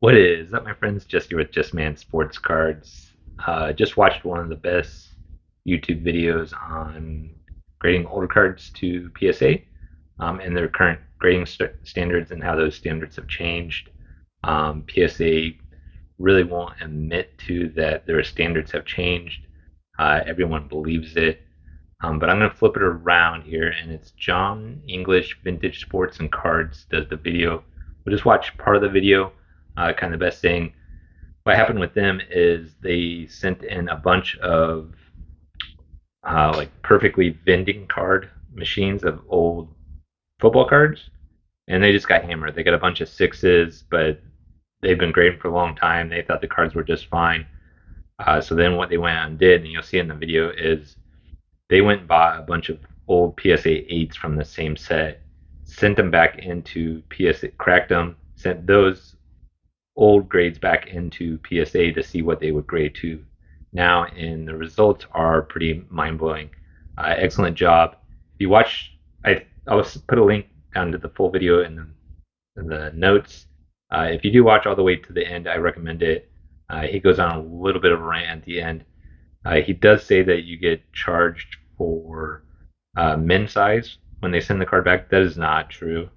What is up, my friends? Just here with Just Man Sports Cards. Just watched one of the best YouTube videos on grading older cards to PSA and their current grading standards and how those standards have changed. PSA really won't admit to that their standards have changed. Everyone believes it. But I'm going to flip it around here, and it's John English Vintage Sports and Cards does the video. We'll just watch part of the video. Kind of the best thing. What happened with them is they sent in a bunch of like perfectly vending card machines of old football cards, and they just got hammered. They got a bunch of sixes, but they've been grading for a long time. They thought the cards were just fine. So then what they went out and did, and you'll see in the video, is they went and bought a bunch of old PSA 8s from the same set, sent them back into PSA, cracked them, sent those old grades back into PSA to see what they would grade to now, and the results are pretty mind-blowing. Excellent job. If you watch, I'll put a link down to the full video in the notes. If you do watch all the way to the end, I recommend it. He goes on a little bit of a rant at the end. He does say that you get charged for min size when they send the card back. That is not true.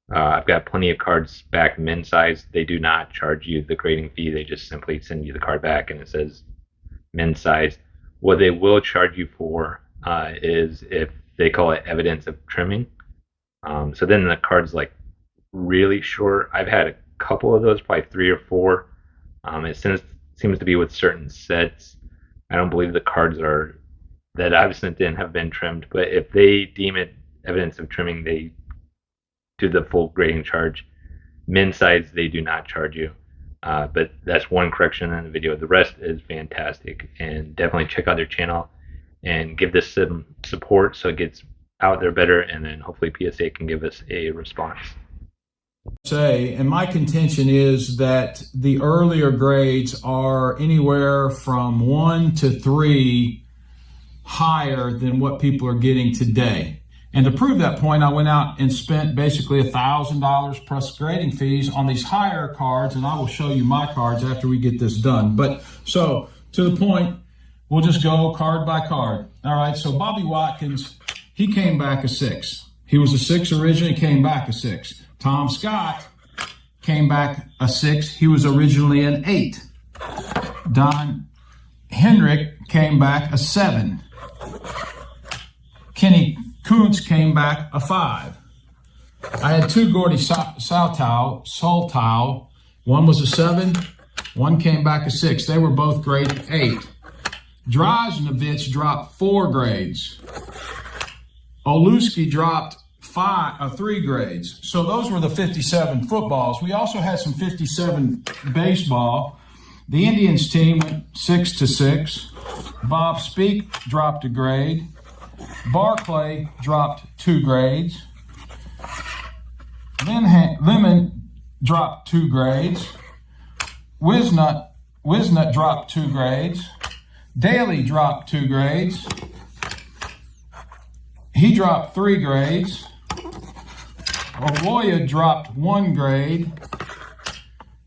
I've got plenty of cards back min size. They do not charge you the grading fee. They just simply send you the card back and it says min size. What they will charge you for is if they call it evidence of trimming. So then the card's like really short. I've had a couple of those, probably 3 or 4. It seems to be with certain sets. I don't believe the cards that I've sent in have been trimmed, but if they deem it evidence of trimming, they do the full grading charge. Min size, they do not charge you. But that's one correction in the video. The rest is fantastic, and definitely check out their channel and give this some support so it gets out there better, and then hopefully PSA can give us a response. And my contention is that the earlier grades are anywhere from 1 to 3 higher than what people are getting today. And to prove that point, I went out and spent basically $1,000 plus grading fees on these higher cards, and I will show you my cards after we get this done. But so to the point, we'll just go card by card. All right, so Bobby Watkins, he came back a 6. He was a 6 originally, came back a 6. Tom Scott came back a 6. He was originally an 8. Don Henrik came back a 7. Kenny Kuntz came back a 5. I had 2 Gordy Soltau. One was a 7. One came back a 6. They were both grade 8. Dražnović dropped 4 grades. Oluski dropped 3 grades. So those were the 57 footballs. We also had some 57 baseball. The Indians team went 6 to 6. Bob Speak dropped a grade. Barclay dropped 2 grades. Lemon dropped 2 grades. Wisnut dropped 2 grades. Daly dropped 2 grades. He dropped 3 grades. Arroyo dropped 1 grade.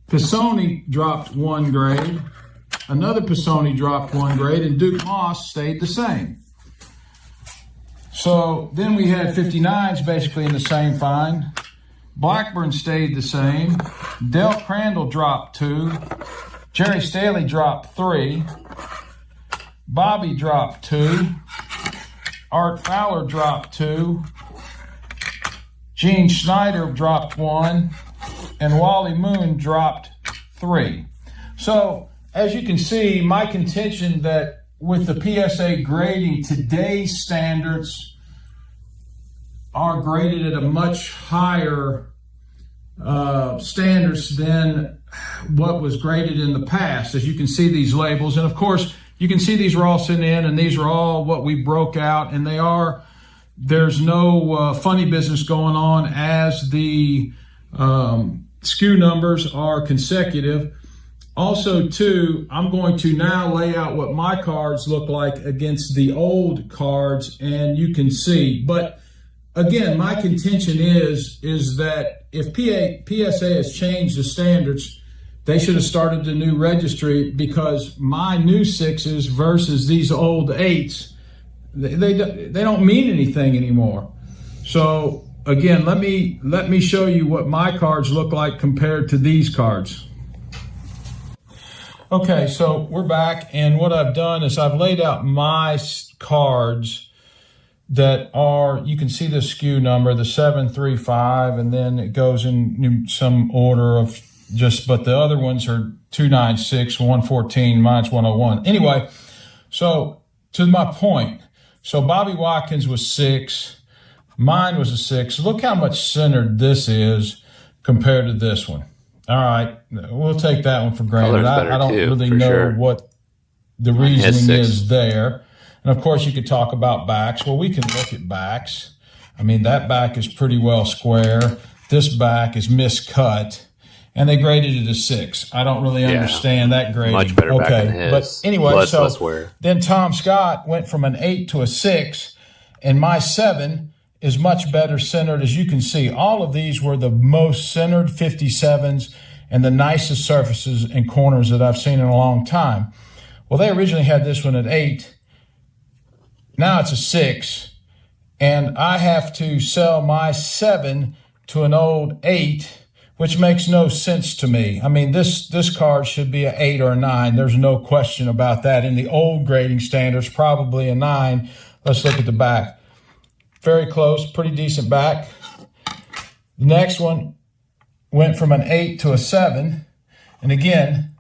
Pisoni dropped 1 grade. Another Pisoni dropped 1 grade, and Duke Moss stayed the same. So then we had 59s basically in the same fine. Blackburn stayed the same. Del Crandall dropped 2. Jerry Staley dropped 3. Bobby dropped 2. Art Fowler dropped 2. Gene Schneider dropped 1. And Wally Moon dropped 3. So as you can see, my contention that with the PSA grading, today's standards are graded at a much higher standards than what was graded in the past. As you can see these labels, and of course you can see these are all sent in, and these are all what we broke out, and there's no funny business going on as the SKU numbers are consecutive. Also, too, I'm going to now lay out what my cards look like against the old cards, and you can see. But again, my contention is that if PSA has changed the standards, they should have started the new registry, because my new 6s versus these old 8s, they don't mean anything anymore. So again, let me show you what my cards look like compared to these cards. Okay, so we're back, and what I've done is I've laid out my cards that are, you can see the SKU number, the 735, and then it goes in some order of just, but the other ones are 296, 114, mine's 101. Anyway, so to my point, so Bobby Watkins was 6, mine was a 6. Look how much centered this is compared to this one. All right, we'll take that one for granted. I don't really know what the reasoning is there. And of course, you could talk about backs. Well, we can look at backs. I mean, that back is pretty well square. This back is miscut, and they graded it a 6. I don't really understand that grading. Much better back than his. But anyway, then Tom Scott went from an 8 to a 6, and my 7 is much better centered. As you can see, all of these were the most centered 57s and the nicest surfaces and corners that I've seen in a long time. Well, they originally had this one at 8. Now it's a 6, and I have to sell my 7 to an old 8, which makes no sense to me. I mean, this card should be an 8 or a 9. There's no question about that. In the old grading standards, probably a 9. Let's look at the back. Very close, pretty decent back. The next one went from an 8 to a 7. And again,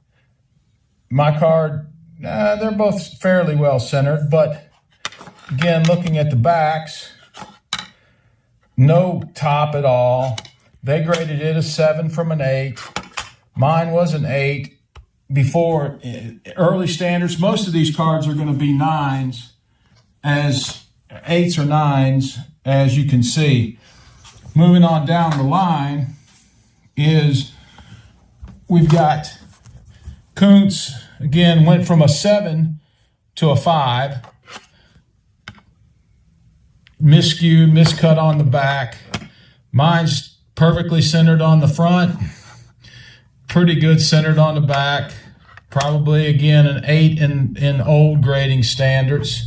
my card, they're both fairly well centered, but again, looking at the backs, no top at all. They graded it a 7 from an 8. Mine was an 8. Before early standards, most of these cards are going to be 9s, as 8s or 9s, as you can see. Moving on down the line is we've got Kuntz, again, went from a 7 to a 5. Miscue, miscut on the back. Mine's perfectly centered on the front. Pretty good centered on the back. Probably, again, an 8 in old grading standards.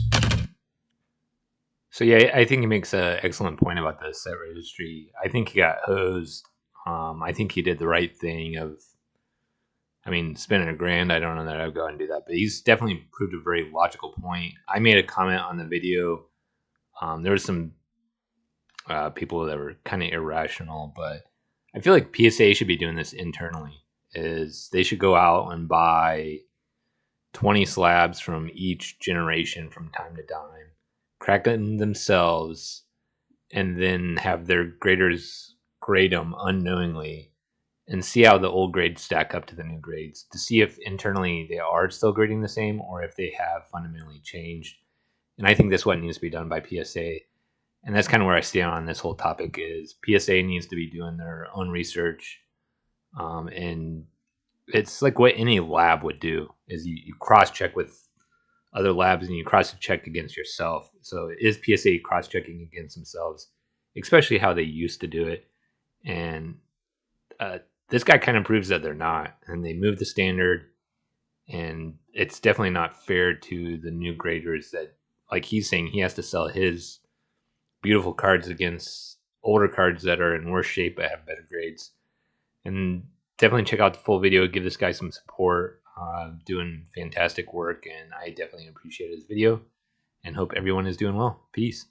So yeah, I think he makes an excellent point about the set registry. I think he got hosed. I think he did the right thing of, I mean, spending $1,000. I don't know that I would go and do that, but he's definitely proved a very logical point. I made a comment on the video. There were some people that were kind of irrational, but I feel like PSA should be doing this internally. Is they should go out and buy 20 slabs from each generation from time to time, crack them themselves, and then have their graders grade them unknowingly and see how the old grades stack up to the new grades to see if internally they are still grading the same or if they have fundamentally changed. And I think that's what needs to be done by PSA. And that's kind of where I stand on this whole topic is PSA needs to be doing their own research. And it's like what any lab would do is you cross-check with other labs and you cross-check against yourself. So is PSA cross-checking against themselves, especially how they used to do it? And this guy kind of proves that they're not. And they moved the standard. And it's definitely not fair to the new graders that, like he's saying, he has to sell his beautiful cards against older cards that are in worse shape but have better grades. And definitely check out the full video. Give this guy some support. Doing fantastic work, and I definitely appreciate his video and hope everyone is doing well. Peace.